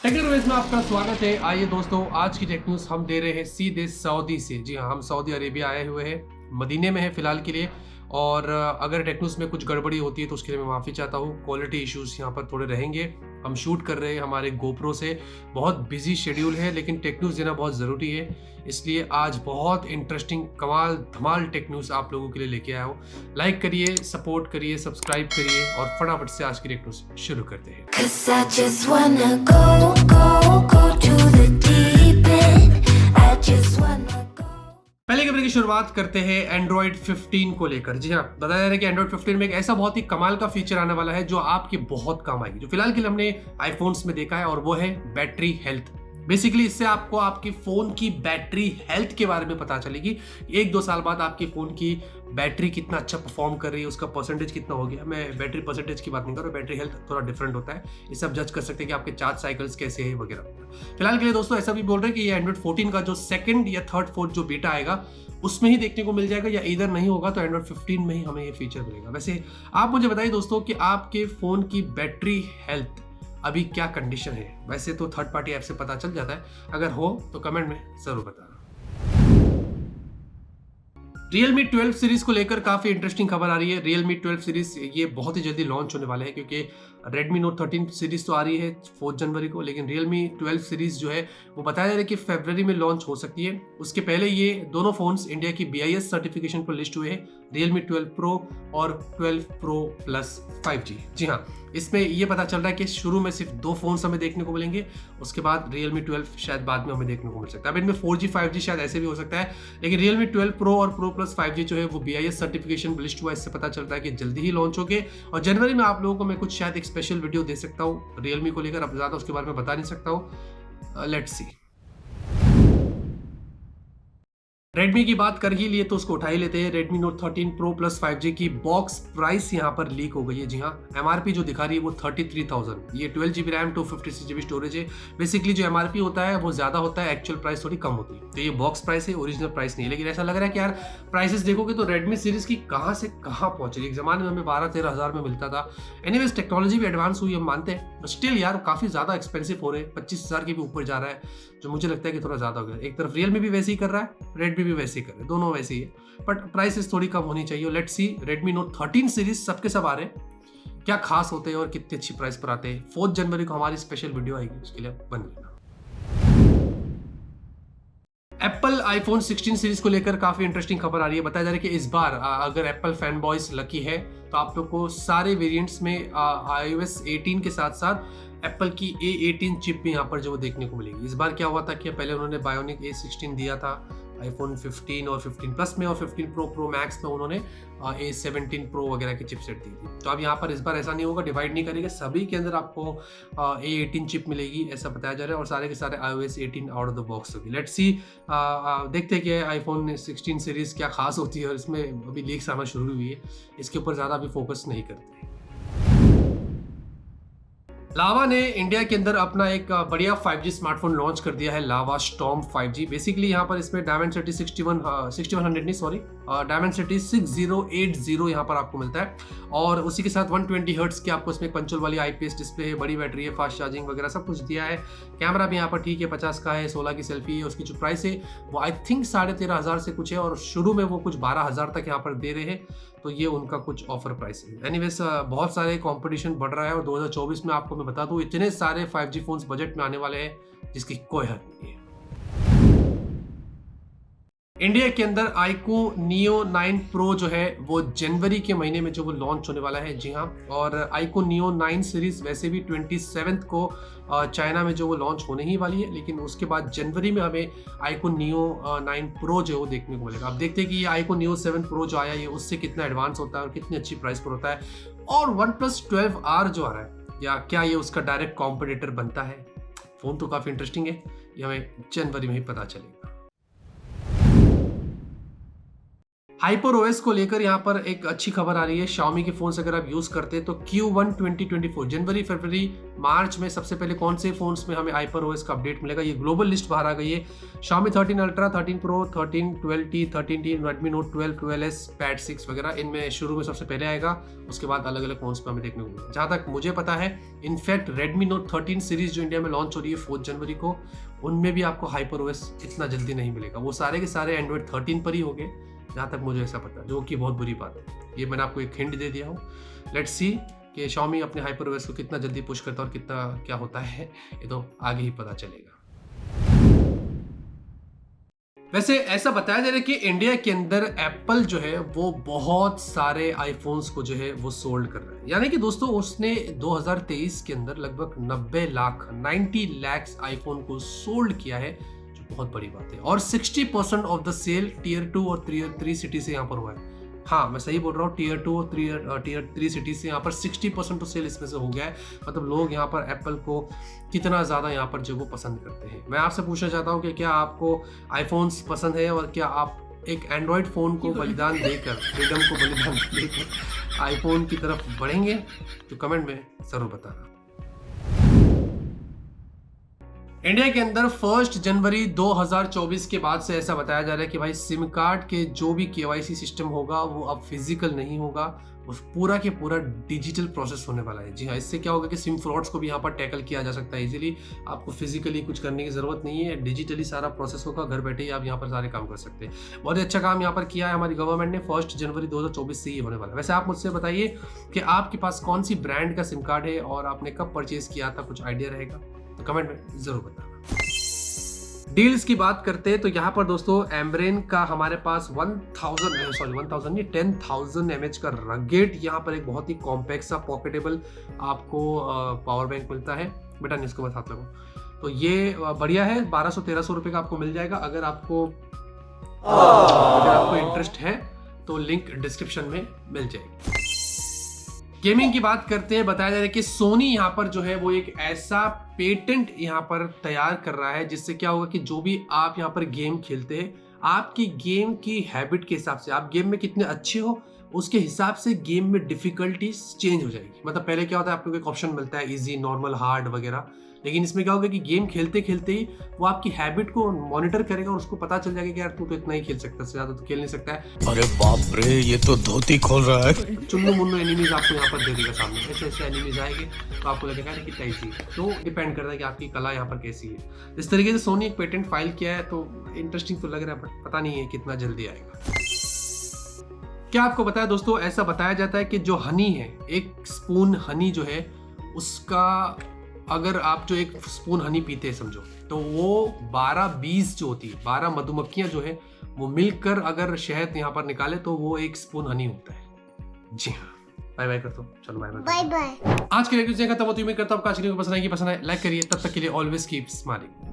Technology में आपका स्वागत है। आइए दोस्तों, आज की टेक न्यूज़ हम दे रहे हैं सीधे सऊदी से। जी हाँ, हम सऊदी अरेबिया आए हुए हैं, मदीने में है फिलहाल के लिए। और अगर टेक न्यूज़ में कुछ गड़बड़ी होती है तो उसके लिए मैं माफ़ी चाहता हूँ। क्वालिटी इश्यूज यहाँ पर थोड़े रहेंगे। हम शूट कर रहे हैं हमारे गोप्रो से। बहुत बिजी शेड्यूल है, लेकिन टेक न्यूज़ देना बहुत ज़रूरी है। इसलिए आज बहुत इंटरेस्टिंग कमाल धमाल टेक न्यूज़ आप लोगों के लिए लेके आया हूँ। लाइक करिए, सपोर्ट करिए, सब्सक्राइब करिए और फटाफट से आज की टेक न्यूज़ शुरू करते हैं। 'Cause I just wanna go to the deep end. I just wanna go. पहले खबर की शुरुआत करते हैं एंड्रॉइड 15 को लेकर। जी हाँ, बताया जा रहा है कि एंड्रॉइड 15 में एक ऐसा बहुत ही कमाल का फीचर आने वाला है जो आपके बहुत काम आएगी, जो फिलहाल के लिए हमने आईफोन्स में देखा है, और वो है बैटरी हेल्थ। बेसिकली इससे आपको आपके फोन की बैटरी हेल्थ के बारे में पता चलेगी। 1-2 साल बाद आपके फोन की बैटरी कितना अच्छा परफॉर्म कर रही है, उसका परसेंटेज कितना हो गया। मैं बैटरी परसेंटेज की बात नहीं कर रहा हूँ, बैटरी हेल्थ थोड़ा डिफरेंट होता है। इससे आप जज कर सकते हैं कि आपके चार्ज साइकिल्स कैसे हैं वगैरह। फिलहाल के लिए दोस्तों ऐसा भी बोल रहे हैं कि ये एंड्रॉइड 14 का जो सेकंड या थर्ड फोर्थ जो बीटा आएगा उसमें ही देखने को मिल जाएगा, या इधर नहीं होगा तो एंड्रॉइड 15 में ही हमें ये फीचर मिलेगा। वैसे आप मुझे बताइए दोस्तों कि आपके फोन की बैटरी हेल्थ अभी क्या कंडीशन है। वैसे तो थर्ड पार्टी ऐप से पता चल जाता है, अगर हो तो कमेंट में जरूर बताना। Realme 12 सीरीज को लेकर काफी इंटरेस्टिंग खबर आ रही है। Realme 12 सीरीज ये बहुत ही जल्दी लॉन्च होने वाले हैं, क्योंकि Redmi Note 13 सीरीज तो आ रही है 4 जनवरी को, लेकिन Realme 12 सीरीज जो है वो बताया जा रहा है कि फरवरी में लॉन्च हो सकती है। उसके पहले ये दोनों फोन्स इंडिया की BIS सर्टिफिकेशन पर लिस्ट हुए हैं, Realme 12 Pro और 12 Pro Plus 5G। जी हाँ, इसमें ये पता चल रहा है कि शुरू में सिर्फ 2 फोन्स हमें देखने को मिलेंगे, उसके बाद Realme 12 शायद बाद में हमें देखने को मिल सकता है। अब इनमें 4G 5G शायद ऐसे भी हो सकता है, लेकिन Realme 12 Pro और Pro Plus 5G जो है वो BIS सर्टिफिकेशन लिस्ट हुआ है। इससे पता चल रहा है कि जल्दी ही लॉन्च होंगे, और जनवरी में आप लोगों को मैं कुछ शायद एक स्पेशल वीडियो दे सकता हूँ Realme को लेकर। अब ज्यादा उसके बारे में बता नहीं सकता हूँ, लेट्स सी। रेडमी की बात कर ही लिए तो उसको उठा ही लेते हैं। Redmi Note 13 Pro Plus 5G की बॉक्स प्राइस यहाँ पर लीक हो गई है। जी हाँ, MRP जो दिखा रही है वो 33,000। ये 12GB रैम 256GB स्टोरेज है। बेसिकली जो MRP होता है वो ज्यादा होता है, एक्चुअल प्राइस थोड़ी कम होती है। तो ये बॉक्स प्राइस है, ओरिजिनल प्राइस नहीं है। लेकिन ऐसा लग रहा है कि यार प्राइसेस देखोगे तो Redmi सीरीज की कहाँ से कहाँ पहुंच रही है। एक जमाने में हमें 12-13 हज़ार में मिलता था। एनीवेज टेक्नोलॉजी भी एडवांस हुई, हम मानते हैं, स्टिल यार काफी ज्यादा एक्सपेंसिव हो रहे हैं। 25,000 के भी ऊपर जा रहा है, जो मुझे लगता है कि थोड़ा ज्यादा हो गया। एक तरफ Realme भी वैसे ही कर रहा है, Redmi भी वैसे ही कर रहे हैं, दोनों वैसे ही है, बट प्राइसेस थोड़ी कम होनी चाहिए। Let's see Redmi Note 13 series सबके सब आ रहे हैं, क्या खास होते हैं और कितनी अच्छी प्राइस पर आते हैं। 4 जनवरी को हमारी स्पेशल वीडियो आएगी, उसके लिए बन लेना। एप्पल आईफोन 16 सीरीज को लेकर काफी इंटरेस्टिंग खबर आ रही है। बताया जा रहा है कि इस बार अगर एप्पल फैन बॉयज लकी है तो आप लोग को सारे वेरिएंट्स में iOS 18 के साथ साथ एप्पल की A18 चिप भी यहाँ पर जो देखने को मिलेगी। इस बार क्या हुआ था कि पहले उन्होंने बायोनिक A16 दिया था आईफोन 15 और 15 प्लस में, और 15 प्रो मैक्स में उन्होंने A17 प्रो वगैरह की चिपसेट दी थी। तो अब यहाँ पर इस बार ऐसा नहीं होगा, डिवाइड नहीं करेंगे, सभी के अंदर आपको A18 चिप मिलेगी, ऐसा बताया जा रहा है, और सारे के सारे iOS 18 out of the box होगी। लेट्स सी, देखते हैं कि आईफोन 16 सीरीज क्या खास होती है, और इसमें अभी लीक्स आना शुरू हुई है, इसके ऊपर ज़्यादा अभी फोकस नहीं करते। लावा ने इंडिया के अंदर अपना एक बढ़िया 5G स्मार्टफोन लॉन्च कर दिया है, लावा स्टॉर्म 5G। बेसिकली यहाँ पर इसमें Dimensity 6100 नहीं, सॉरी, Dimensity 6080 यहाँ पर आपको मिलता है, और उसी के साथ 120 हर्ट्ज की आपको इसमें पंचोल वाली IPS डिस्प्ले है, बड़ी बैटरी है, फास्ट चार्जिंग वगैरह सब कुछ दिया है। कैमरा भी यहाँ पर ठीक है, 50 का है, 16 की सेल्फी है। उसकी जो प्राइस है वो आई थिंक 13,500 से कुछ है, और शुरू में वो कुछ 12,000 तक यहाँ पर दे रहे हैं, तो ये उनका कुछ ऑफर प्राइस है। एनीवेज बहुत सारे कंपटीशन बढ़ रहा है, और 2024 में आपको मैं बता दूं इतने सारे 5G फोन्स बजट में आने वाले हैं जिसकी कोई हद नहीं है। इंडिया के अंदर iQOO Neo 9 Pro जो है वो जनवरी के महीने में जो वो लॉन्च होने वाला है। जी हाँ, और iQOO Neo 9 सीरीज वैसे भी 27 को चाइना में जो वो लॉन्च होने ही वाली है, लेकिन उसके बाद जनवरी में हमें iQOO Neo 9 Pro जो है वो देखने को मिलेगा। अब देखते हैं कि ये iQOO Neo 7 Pro जो आया ये उससे कितना एडवांस होता है और कितनी अच्छी प्राइस पर होता है, और OnePlus 12R जो आ रहा है, या क्या ये उसका डायरेक्ट कॉम्पिटिटर बनता है। फोन तो काफी इंटरेस्टिंग है, ये हमें जनवरी में ही पता चलेगा। हाइपर ओएस को लेकर यहाँ पर एक अच्छी खबर आ रही है। Xiaomi के फोन अगर आप यूज करते हैं तो Q1 2024 जनवरी, फरवरी, मार्च में सबसे पहले कौन से फोन्स में हमें हाइपर ओएस का अपडेट मिलेगा, ये ग्लोबल लिस्ट बाहर आ गई है। Xiaomi 13 ultra, 13 pro, 13 12T, 13T, Redmi Note 12, 12S, Pad 6 वगैरह, इनमें शुरू में सबसे पहले आएगा, उसके बाद अलग अलग फोन्स पर हमें देखने को मिलेगा। जहाँ तक मुझे पता है, इनफैक्ट Redmi Note 13 सीरीज जो इंडिया में लॉन्च हो रही है 4 जनवरी को, उनमें भी आपको हाइपर ओएस इतना जल्दी नहीं मिलेगा। वो सारे के सारे एंड्रॉइड 13 पर ही हो गए, जहाँ तक मुझे ऐसा पता है, जो कि बहुत बुरी बात है। ये मैंने आपको एक हिंट दे दिया हूँ। लेट्स सी कि Xiaomi अपने हाइपर ओएस को कितना जल्दी पुश करता है और कितना क्या होता है, ये तो आगे ही पता चलेगा। वैसे ऐसा बताया जा रहा है कि इंडिया के अंदर एप्पल जो है वो बहुत सारे आईफोन्स को जो है वो सोल्ड कर रहा है। यानी कि दोस्तों उसने 2023 के अंदर लगभग 90 लाख आईफोन को सोल्ड किया है, बहुत बड़ी बात है। और 60% ऑफ द सेल टीयर 2 और टीयर 3 सिटी से यहाँ पर हुआ है। हाँ, मैं सही बोल रहा हूँ, टीयर 2 और टीयर 3 सिटी से यहाँ पर 60% ऑफ सेल इसमें से हो गया है। मतलब लोग यहाँ पर एप्पल को कितना ज़्यादा यहाँ पर जो वो पसंद करते हैं। मैं आपसे पूछना चाहता हूँ कि क्या आपको आईफोन्स पसंद है और क्या आप एक एंड्रॉयड फ़ोन को बलिदान देकर, फ्रीडम को बलिदान देकर आईफोन की तरफ बढ़ेंगे? तो कमेंट में ज़रूर बताना। इंडिया के अंदर 1 जनवरी 2024 के बाद से ऐसा बताया जा रहा है कि भाई सिम कार्ड के जो भी KYC सिस्टम होगा वो अब फिजिकल नहीं होगा, वो पूरा के पूरा डिजिटल प्रोसेस होने वाला है। जी हाँ, इससे क्या होगा कि सिम फ्रॉड्स को भी यहाँ पर टैकल किया जा सकता है इजीली। आपको फिजिकली कुछ करने की जरूरत नहीं है, डिजिटली सारा प्रोसेस होगा, घर बैठे ही आप यहाँ पर सारे काम कर सकते हैं। बहुत ही अच्छा काम यहाँ पर किया है हमारी गवर्नमेंट ने। 1 जनवरी 2024 से ही होने वाला है। वैसे आप मुझसे बताइए कि आपके पास कौन सी ब्रांड का सिम कार्ड है और आपने कब परचेज किया था, कुछ आइडिया रहेगा तो कमेंट में जरूर बताना। डील्स की बात करते हैं तो यहाँ पर दोस्तों एम्ब्रेन का हमारे पास 10,000 mAh का रगेट, यहाँ पर एक बहुत ही कॉम्पैक्ट सा पॉकेटेबल आपको पावर बैंक मिलता है। बेटा नहीं इसको बस हाथ लगाओ, तो ये बढ़िया है। 1200-1300 रुपये का आपको मिल जाएगा। अगर आपको इंटरेस्ट है तो लिंक डिस्क्रिप्शन में मिल जाएगी। गेमिंग की बात करते हैं, बताया जा रहा है कि सोनी यहाँ पर जो है वो एक ऐसा पेटेंट यहाँ पर तैयार कर रहा है जिससे क्या होगा कि जो भी आप यहाँ पर गेम खेलते हैं, आपकी गेम की हैबिट के हिसाब से, आप गेम में कितने अच्छे हो उसके हिसाब से गेम में डिफिकल्टीज चेंज हो जाएगी। मतलब पहले क्या होता है, आपको एक ऑप्शन मिलता है इजी, नॉर्मल, हार्ड वगैरह, लेकिन इसमें क्या होगा कि गेम खेलते खेलते ही वो आपकी हैबिट को मॉनिटर करेगा और उसको पता चल जाएगा कि यार तू तो इतना ही खेल सकता है, ज्यादा तो खेल नहीं सकता है। अरे बाप रे, ये तो धोती खोल रहा है। चुन्नू मुन्नू एनिमीज आपको यहाँ पर दे देगा सामने, ऐसे ऐसे एनिमीज आएंगे तो आपको लगेगा कि कितना इजी है। तो डिपेंड करता है कि आपकी कला यहाँ पर कैसी है। इस तरीके से सोनी एक पेटेंट फाइल किया है, तो इंटरेस्टिंग तो लग रहा है, बट पता नहीं है कितना जल्दी आएगा। क्या आपको बताया दोस्तों, ऐसा बताया जाता है कि जो हनी है, एक स्पून हनी जो है उसका, अगर आप जो एक स्पून हनी पीते हैं समझो, तो वो 12 बीज जो होती है, 12 मधुमक्खियां जो है वो मिलकर अगर शहद यहाँ पर निकाले तो वो एक स्पून हनी होता है। जी हाँ, बाय बाय कर दो, चलो बाय बाय। आज के वीडियो खत्म होती है। मैं करता हूँ आज की वीडियो पसंद आएगी, पसंद आए लाइक करिए। तब तक के लिए ऑलवेज कीप स्माइलिंग।